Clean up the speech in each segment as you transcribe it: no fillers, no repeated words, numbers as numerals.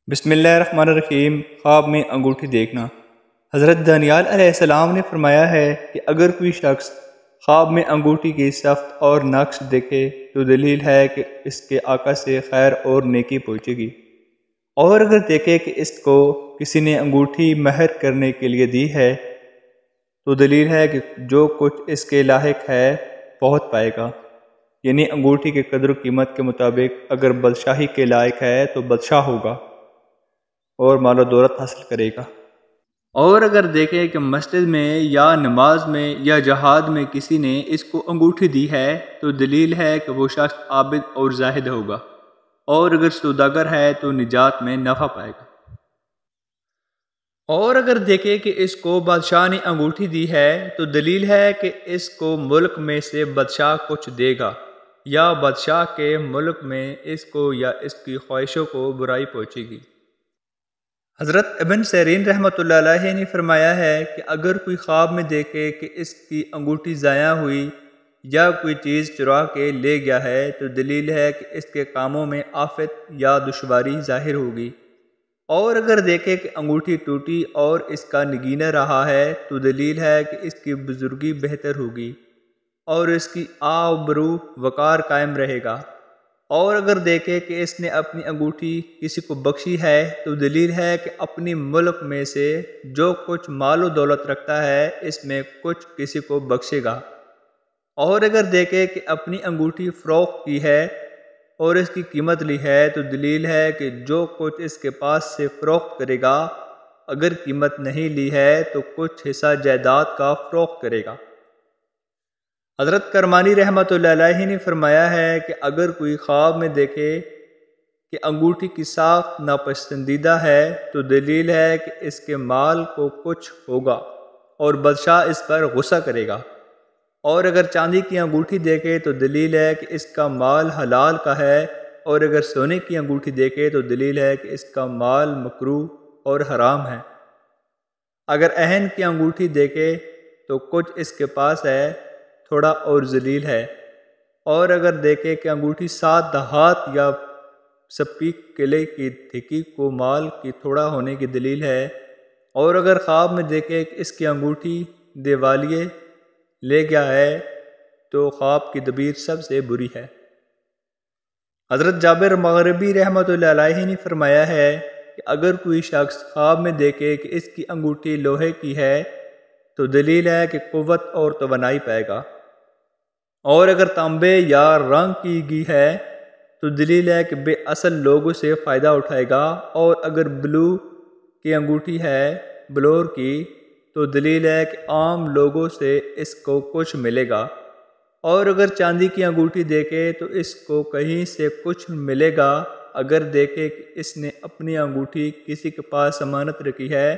بسم اللہ الرحمن الرحیم۔ خواب میں انگوٹھی دیکھنا۔ حضرت دانیال علیہ السلام نے فرمایا ہے کہ اگر کوئی شخص خواب میں انگوٹھی کی صفت اور نقش دیکھے تو دلیل ہے کہ اس کے آقا سے خیر اور نیکی پہنچے گی، اور اگر دیکھے کہ اس کو کسی نے انگوٹھی مہر کرنے کے لیے دی ہے تو دلیل ہے کہ جو کچھ اس کے لاحق ہے بہت پائے گا، یعنی انگوٹھی کے قدر و قیمت کے مطابق اگر بادشاہی کے لائق ہے تو بادشاہ ہوگا اور مال و دولت حاصل کرے گا۔ اور اگر دیکھے کہ مسجد میں یا نماز میں یا جہاد میں کسی نے اس کو انگوٹھی دی ہے تو دلیل ہے کہ وہ شخص عابد اور زاہد ہوگا، اور اگر سوداگر ہے تو نجات میں نفع پائے گا۔ اور اگر دیکھے کہ اس کو بادشاہ نے انگوٹھی دی ہے تو دلیل ہے کہ اس کو ملک میں سے بادشاہ کچھ دے گا، یا بادشاہ کے ملک میں اس کو یا اس کی خواہشوں کو برائی پہنچے گی۔ حضرت ابن سیرین رحمۃ اللہ علیہ نے فرمایا ہے کہ اگر کوئی خواب میں دیکھے کہ اس کی انگوٹھی ضائع ہوئی یا کوئی چیز چرا کے لے گیا ہے تو دلیل ہے کہ اس کے کاموں میں آفت یا دشواری ظاہر ہوگی، اور اگر دیکھے کہ انگوٹھی ٹوٹی اور اس کا نگینہ رہا ہے تو دلیل ہے کہ اس کی بزرگی بہتر ہوگی اور اس کی آبرو وقار قائم رہے گا، اور اگر دیکھے کہ اس نے اپنی انگوٹھی کسی کو بخشی ہے تو دلیل ہے کہ اپنی ملک میں سے جو کچھ مال و دولت رکھتا ہے اس میں کچھ کسی کو بخشے گا، اور اگر دیکھے کہ اپنی انگوٹھی فروخت کی ہے اور اس کی قیمت لی ہے تو دلیل ہے کہ جو کچھ اس کے پاس سے فروخت کرے گا اگر قیمت نہیں لی ہے تو کچھ حصہ جائیداد کا فروخت کرے گا۔ حضرت کرمانی رحمۃ اللہ علیہ نے فرمایا ہے کہ اگر کوئی خواب میں دیکھے کہ انگوٹھی کی ساخت ناپسندیدہ ہے تو دلیل ہے کہ اس کے مال کو کچھ ہوگا اور بادشاہ اس پر غصہ کرے گا، اور اگر چاندی کی انگوٹھی دیکھے تو دلیل ہے کہ اس کا مال حلال کا ہے، اور اگر سونے کی انگوٹھی دیکھے تو دلیل ہے کہ اس کا مال مکروہ اور حرام ہے۔ اگر اہن کی انگوٹھی دیکھے تو کچھ اس کے پاس ہے تھوڑا اور ذلیل ہے، اور اگر دیکھے کہ انگوٹھی 7 دہات یا سپیک قلعے کی تھکی کو مال کی تھوڑا ہونے کی دلیل ہے، اور اگر خواب میں دیکھے کہ اس کی انگوٹھی دیوالیے لے گیا ہے تو خواب کی تعبیر سب سے بری ہے۔ حضرت جابر مغربی رحمۃ اللہ علیہ نے فرمایا ہے کہ اگر کوئی شخص خواب میں دیکھے کہ اس کی انگوٹھی لوہے کی ہے تو دلیل ہے کہ قوت اور توانائی پائے گا، اور اگر تانبے یا رنگ کی گئی ہے تو دلیل ہے کہ بے اصل لوگوں سے فائدہ اٹھائے گا، اور اگر بلو کی انگوٹھی ہے بلور کی تو دلیل ہے کہ عام لوگوں سے اس کو کچھ ملے گا، اور اگر چاندی کی انگوٹھی دیکھے تو اس کو کہیں سے کچھ ملے گا، اگر دیکھے کہ اس نے اپنی انگوٹھی کسی کے پاس امانت رکھی ہے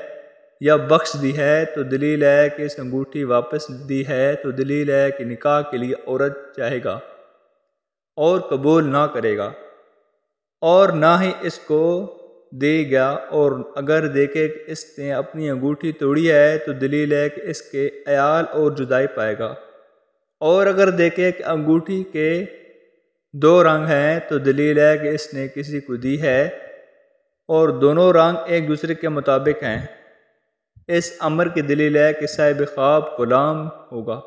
یا بخش دی ہے تو دلیل ہے کہ اس انگوٹھی واپس دی ہے تو دلیل ہے کہ نکاح کے لیے عورت چاہے گا اور قبول نہ کرے گا، اور نہ ہی اس کو دے گا، اور اگر دیکھے کہ اس نے اپنی انگوٹھی توڑی ہے تو دلیل ہے کہ اس کے عیال اور جدائی پائے گا، اور اگر دیکھے کہ انگوٹھی کے 2 رنگ ہیں تو دلیل ہے کہ اس نے کسی کو دی ہے اور دونوں رنگ ایک دوسرے کے مطابق ہیں، اس امر کی دلیل ہے کہ صاحب خواب غلام ہوگا،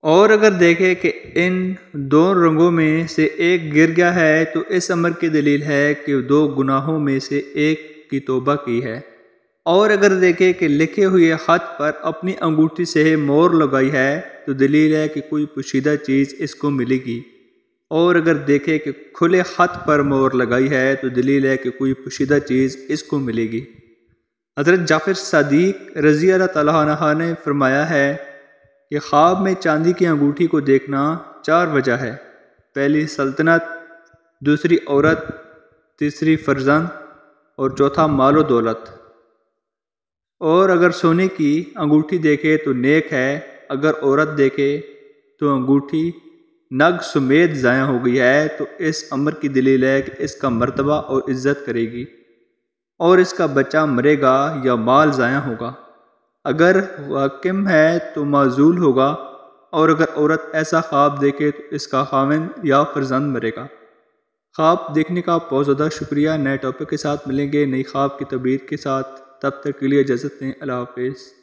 اور اگر دیکھے کہ ان 2 رنگوں میں سے ایک گر گیا ہے تو اس امر کی دلیل ہے کہ 2 گناہوں میں سے ایک کی توبہ کی ہے، اور اگر دیکھے کہ لکھے ہوئے خط پر اپنی انگوٹھی سے مور لگائی ہے تو دلیل ہے کہ کوئی پوشیدہ چیز اس کو ملے گی، اور اگر دیکھے کہ کھلے خط پر مور لگائی ہے تو دلیل ہے کہ کوئی پوشیدہ چیز اس کو ملے گی۔ حضرت جعفر صادق رضی اللہ تعالیٰ عنہ نے فرمایا ہے کہ خواب میں چاندی کی انگوٹھی کو دیکھنا 4 وجہ ہے: پہلی سلطنت، دوسری عورت، تیسری فرزند، اور چوتھا مال و دولت۔ اور اگر سونے کی انگوٹھی دیکھے تو نیک ہے، اگر عورت دیکھے تو انگوٹھی نگ سمیت ضائع ہو گئی ہے تو اس امر کی دلیل ہے کہ اس کا مرتبہ اور عزت کرے گی، اور اس کا بچہ مرے گا یا مال ضائع ہوگا، اگر حاکم ہے تو معزول ہوگا، اور اگر عورت ایسا خواب دیکھے تو اس کا خاوند یا فرزند مرے گا۔ خواب دیکھنے کا بہت زیادہ شکریہ۔ نئے ٹاپک کے ساتھ ملیں گے، نئی خواب کی تعبیر کے ساتھ۔ تب تک کے لیے اجازت دیں۔ اللہ حافظ۔